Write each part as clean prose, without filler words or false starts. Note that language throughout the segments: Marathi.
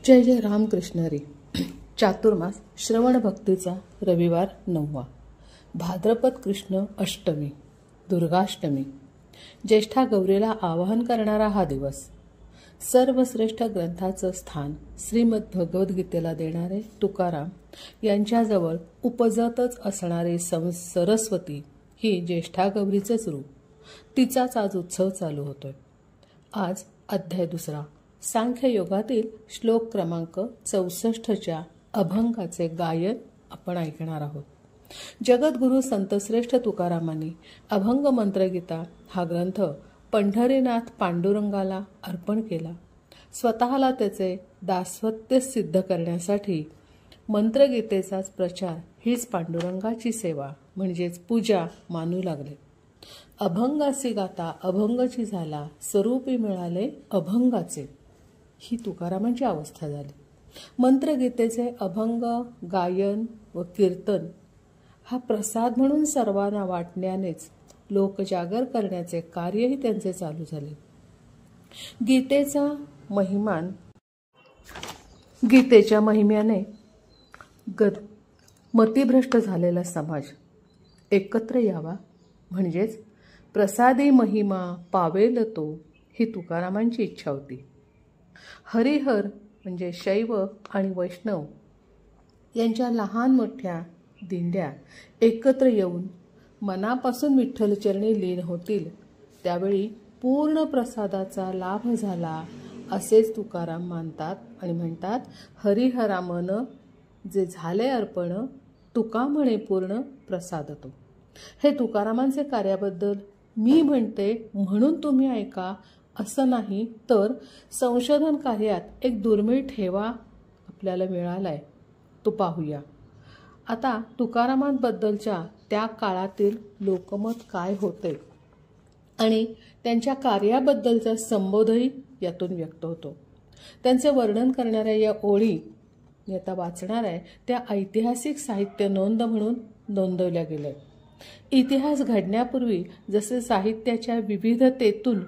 जय जय रामकृष्ण हरी. चातुर्मास श्रवण भक्तीचा रविवार 9वा, भाद्रपद कृष्ण अष्टमी, दुर्गाष्टमी. ज्येष्ठा गौरीला आवाहन करणारा हा दिवस. सर्वश्रेष्ठ ग्रंथाचं स्थान श्रीमद भगवद्गीतेला देणारे तुकाराम यांच्याजवळ उपजतच असणारी सरस्वती ही ज्येष्ठा गौरीचंच रूप. तिचाच आज उत्सव चालू होतोय. आज अध्याय 2 सांख्य योगातील श्लोक क्रमांक 64च्या अभंगाचे गायन आपण ऐकणार आहोत. जगद्गुरु संतश्रेष्ठ तुकारामांनी अभंग मंत्रगीता हा ग्रंथ पंढरीनाथ पांडुरंगाला अर्पण केला. स्वतःला त्याचे दासत्व सिद्ध करण्यासाठी मंत्रगीतेचाच प्रचार हीच पांडुरंगाची सेवा म्हणजेच पूजा मानू लागले. अभंगासी गाता अभंगची झाला, स्वरूपी मिळाले अभंगाचे, ही तुकारामांची अवस्था झाली. मंत्रगीतेचे अभंग गायन व कीर्तन हा प्रसाद म्हणून सर्वांना वाटण्यानेच लोकजागर करण्याचे कार्यही त्यांचे चालू झाले. गीतेच्या महिम्याने मतिभ्रष्ट झालेला समाज एकत्र यावा म्हणजेच प्रसादी महिमा पावेल तो, ही तुकारामांची इच्छा होती. हरिहर म्हणजे शैव आणि वैष्णव यांच्या लहान मोठ्या दिंड्या एकत्र येऊन मनापासून विठ्ठलचरणी लीन होतील त्यावेळी पूर्ण प्रसादाचा लाभ झाला असेच तुकाराम मानतात आणि म्हणतात, हरिहरा मन जे झाले अर्पण, तुका म्हणे पूर्ण प्रसाद तो. हे तुकारामांचे कार्याबद्दल मी म्हणते म्हणून तुम्ही ऐका असं नाही, तर संशोधन कार्यात एक दुर्मिळ ठेवा आपल्याला मिळालाय, तो पाहूया. आता तुकारामांबद्दलच्या त्या काळातील लोकमत काय होते आणि त्यांच्या कार्याबद्दलचा संबोधही यातून व्यक्त होतो. त्यांचे वर्णन करणाऱ्या या ओळी मी आता वाचणार आहे त्या ऐतिहासिक साहित्य नोंद म्हणून नोंदवल्या गेल्या. इतिहास घडण्यापूर्वी जसे साहित्याच्या विविधतेतून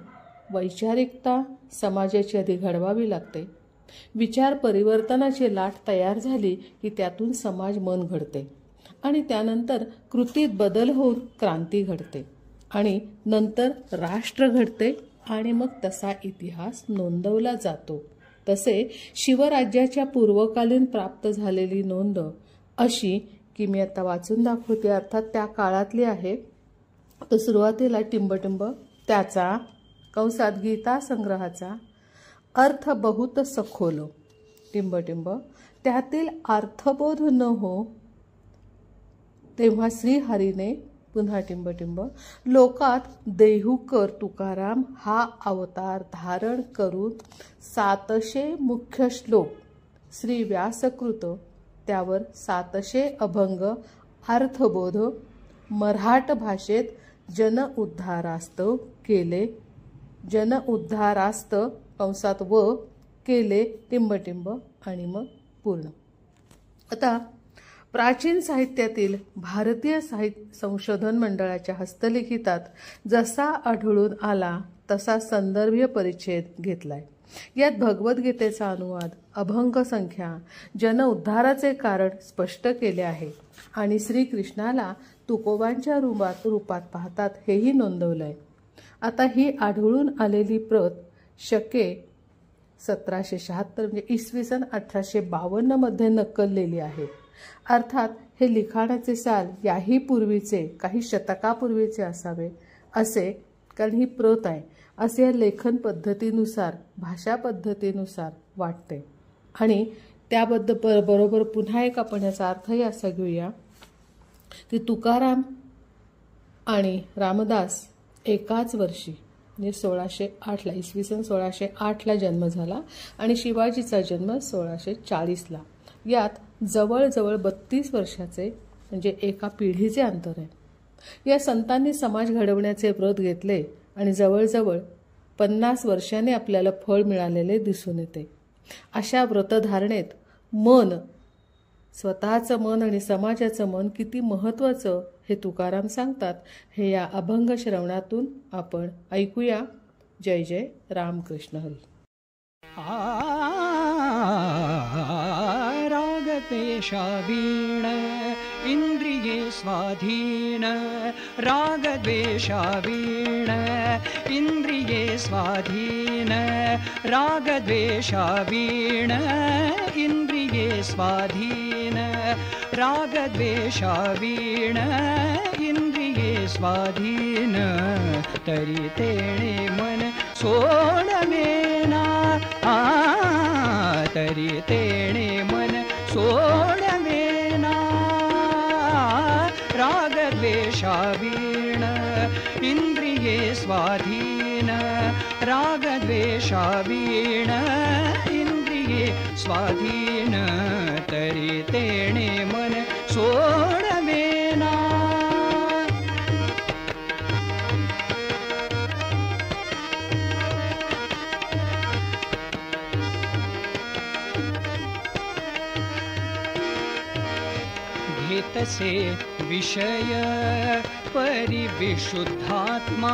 वैचारिकता समाजाची आधी घडवावी लागते, विचार परिवर्तनाची लाट तयार झाली की त्यातून समाज मन घडते आणि त्यानंतर कृतीत बदल होऊन क्रांती घडते आणि नंतर राष्ट्र घडते आणि मग तसा इतिहास नोंदवला जातो. तसे शिवराज्याच्या पूर्वकालीन प्राप्त झालेली नोंद अशी की मी आता वाचून दाखवते, अर्थात त्या काळातली आहे. तर सुरुवातीला टिंबटिंब त्याचा कंसात गीता संग्रहाचा अर्थ बहुत सखोल, टिंबटिंब त्यातील अर्थबोध न हो तेव्हा श्रीहरीने, पुन्हा टिंबटिंब, लोकात देहूकर तुकाराम हा अवतार धारण करून 700 मुख्य श्लोक श्री व्यासकृत, त्यावर 700 अभंग अर्थबोध मराठ भाषेत जनउद्धारास्तव केले, जनउद्धारास्त कंसात व केले, टिंबटिंब आणि मग पूर्ण. आता प्राचीन साहित्यातील भारतीय साहित्य संशोधन मंडळाच्या हस्तलिखितात जसा आढळून आला तसा संदर्भीय परिच्छेद घेतलाय. यात भगवद्गीतेचा अनुवाद, अभंग संख्या, जनउद्धाराचे कारण स्पष्ट केले आहे आणि श्रीकृष्णाला तुकोबांच्या रूपात पाहतात हेही नोंदवलंय. आता ही आढळून आलेली प्रत शके 1776 म्हणजे इसवी सन 1852 मध्ये नक्कललेली आहे. अर्थात हे लिखाणाचे साल याही पूर्वीचे, काही शतकापूर्वीचे असावे असे, कारण ही प्रत आहे असे या लेखन पद्धतीनुसार, भाषा पद्धतीनुसार वाटते. आणि त्याबद्दल बरोबर पुन्हा एक आपण याचा अर्थही असा घेऊया की तुकाराम आणि रामदास एकाच वर्षी म्हणजे 1608ला, इसवी सन 1608ला जन्म झाला आणि शिवाजीचा जन्म 1640ला. यात जवळजवळ 32 वर्षाचे म्हणजे एका पिढीचे अंतर आहे. या संतांनी समाज घडवण्याचे व्रत घेतले आणि जवळजवळ 50 वर्षांनी आपल्याला फळ मिळालेले दिसून येते. अशा व्रतधारणेत मन, स्वतःचं मन आणि समाजाचं मन किती महत्त्वाचं हे तुकाराम सांगतात, हे या अभंग श्रवणातून आपण ऐकूया. जय जय रामकृष्ण हरी. रागद्वेषावीण इन्द्रिये स्वाधीन रागद्वेषावीण इन्द्रिये स्वाधीन रागद्वेषावीण इन्द्रिये स्वाधीन रागद्वेषावीण इन्द्रिये स्वाधीन तरी तेणे मन सोडवेना तरी तेणे मन सोडवेना रागद्वेषावीण इन्द्रिये स्वाधीन रागद्वेषावीण इन्द्रिये स्वाधीन तरी तेणे मन सोडवेना घेतसे विषय परिविशुद्धात्मा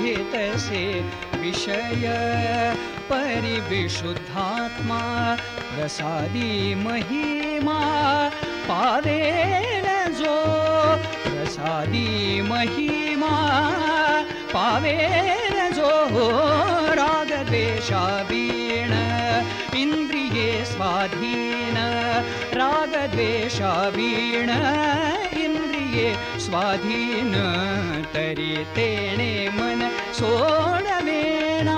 घेतसे विषय परिविशुद्धात्मा प्रसादी महिमा पावेन जो प्रसादी महिमा पावेन जो रागद्वेषावीण इन्द्रिये स्वाधीन रागद्वेषावीण इन्द्रिये स्वाधीन तरी तेणे मन सोडवेना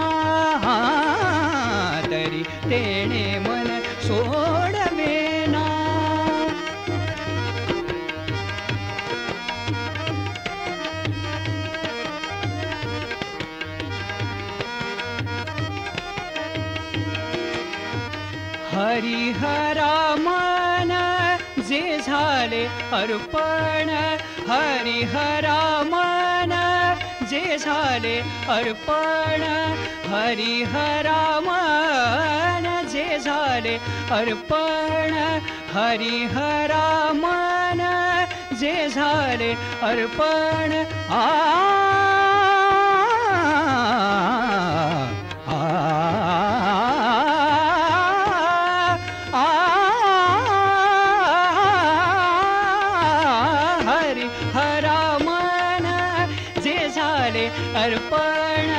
तरी तेणे मन सोडवेना हरिहरा मन जे झाले अर्पण हरिहरा मन जे झाले अर्पण हरिहरा मन जे झाले अर्पण हरिहरा मन जे झाले अर्पण अर्पण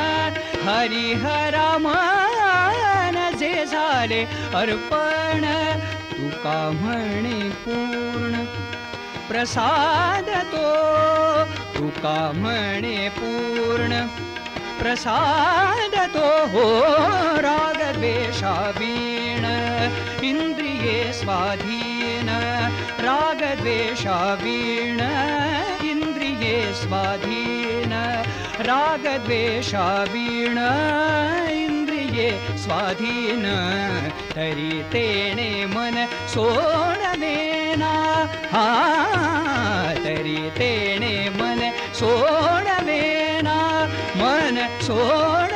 हरिहरा मन जे झाले अर्पण तुका म्हणे पूर्ण प्रसाद तो तुका म्हणे पूर्ण प्रसाद तो हो रागद्वेषावीण इंद्रिये स्वाधीन रागद्वेषावीण इंद्रिये स्वाधीन रागद्वेषावीण इंद्रिये स्वाधीन तरी तेणे मन सोडवेना तरी तेणे मन सोडवेना मन सोड